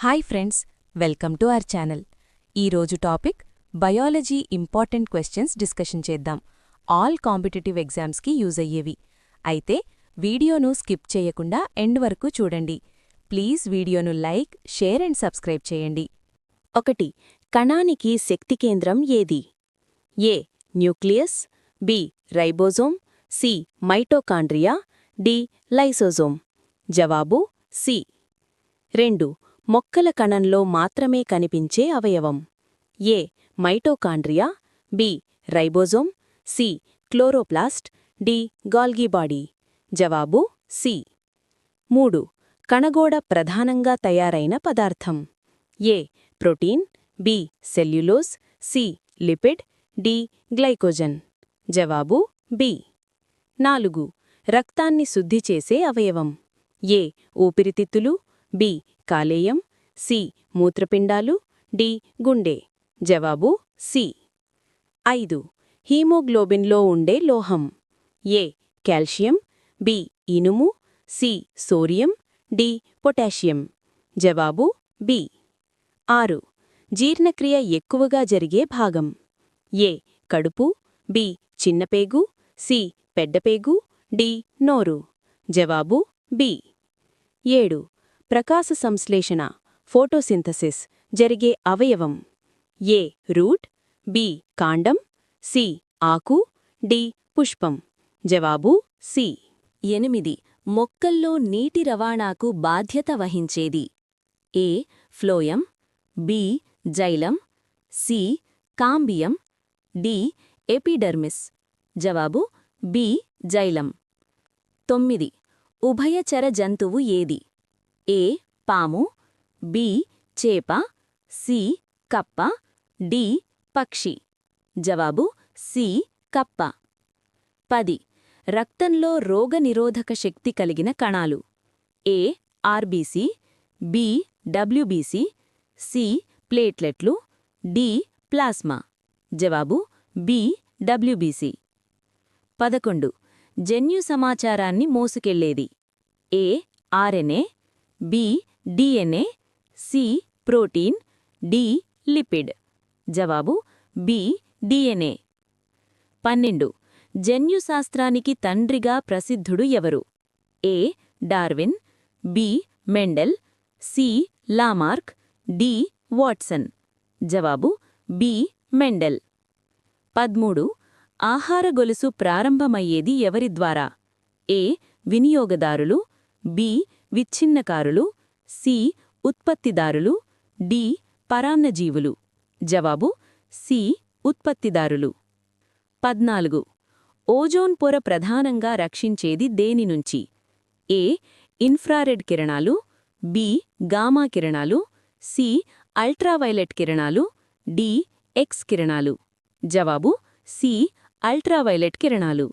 Hi friends, welcome to our channel. ఈరోజు topic biology important questions discussion చేద్దాం. All competitive ఎగ్జామ్స్కి use అయ్యేవి. అయితే వీడియోను స్కిప్ చేయకుండా ఎండ్ వరకు చూడండి. ప్లీజ్ వీడియోను లైక్, షేర్ అండ్ సబ్స్క్రైబ్ చేయండి. 1. కణానికి శక్తి కేంద్రం ఏది? A. Nucleus, B. Ribosome, C. Mitochondria, D. Lysosome. జవాబు సి. 2. మొక్కల కణంలో మాత్రమే కనిపించే అవయవం. A. Mitochondria, B. Ribosome, C. Chloroplast, D. Golgi body. జవాబు సి. 3. కణగోడ ప్రధానంగా తయారైన పదార్థం. A. Protein, B. Cellulose, C. Lipid, D. Glycogen. జవాబు బి. 4. రక్తాన్ని శుద్ధి చేసే అవయవం. ఏ. ఊపిరితిత్తులు, బి. కాలేయం, సి. మూత్రపిండాలు, డి. గుండె. జవాబు సి. 5. హీమోగ్లోబిన్లో ఉండే లోహం. ఏ. Calcium, B. ఇనుము, సి. Sodium, D. పొటాషియం. జవాబు బి. 6. జీర్ణక్రియ ఎక్కువగా జరిగే భాగం. ఏ. కడుపు, బి. చిన్నపేగు, సి. పెద్దపేగు, డి. నోరు. జవాబు బి. 7. ప్రకాశ సంశ్లేషణ ఫోటోసింథసిస్ జరిగే అవయవం. ఏ. Root, B. కాండం, సి. ఆకు, డి. పుష్పం. జవాబు సి. 8. మొక్కల్లో నీటి రవాణాకు బాధ్యత వహించేది. A. Phloem, B. Xylem, C. Cambium, D. Epidermis. జవాబు బి. జైలం. 9. ఉభయచర జంతువు ఏది? ఏ. పాము, బి. చేప, సి. కప్ప, డి. పక్షి. జవాబు సి. కప్ప. 10. రక్తంలో రోగనిరోధక శక్తి కలిగిన కణాలు. A. RBC, B. WBC, C. ప్లేట్లెట్లు, డి. ప్లాస్మా. జవాబు బి. డబ్ల్యూబీసీ. 11. జన్యు సమాచారాన్ని మోసుకెళ్లేది. A. RNA, B. DNA, C. Protein, D. Lipid. జవాబు బి. డిఎన్ఏ. 12. జన్యుశాస్త్రానికి తండ్రిగా ప్రసిద్ధుడు ఎవరు? A. Darwin, B. Mendel, C. Lamarck, D. Watson. జవాబు బి. మెండెల్. 13. ఆహార గొలుసు ప్రారంభమయ్యేది ఎవరి ద్వారా? ఏ. వినియోగదారులు, బి. విచ్ఛిన్నకారులు, సి. ఉత్పత్తిదారులు, డి. పరాన్నజీవులు. జవాబు సి. ఉత్పత్తిదారులు. 14. ఓజోన్ పొర ప్రధానంగా రక్షించేది దేనినుంచి? ఏ. ఇన్ఫ్రారెడ్ కిరణాలు, బి. గామా కిరణాలు, సి. అల్ట్రావైలెట్ కిరణాలు, డి. ఎక్స్ కిరణాలు. జవాబు సి. అల్ట్రావైలెట్ కిరణాలు.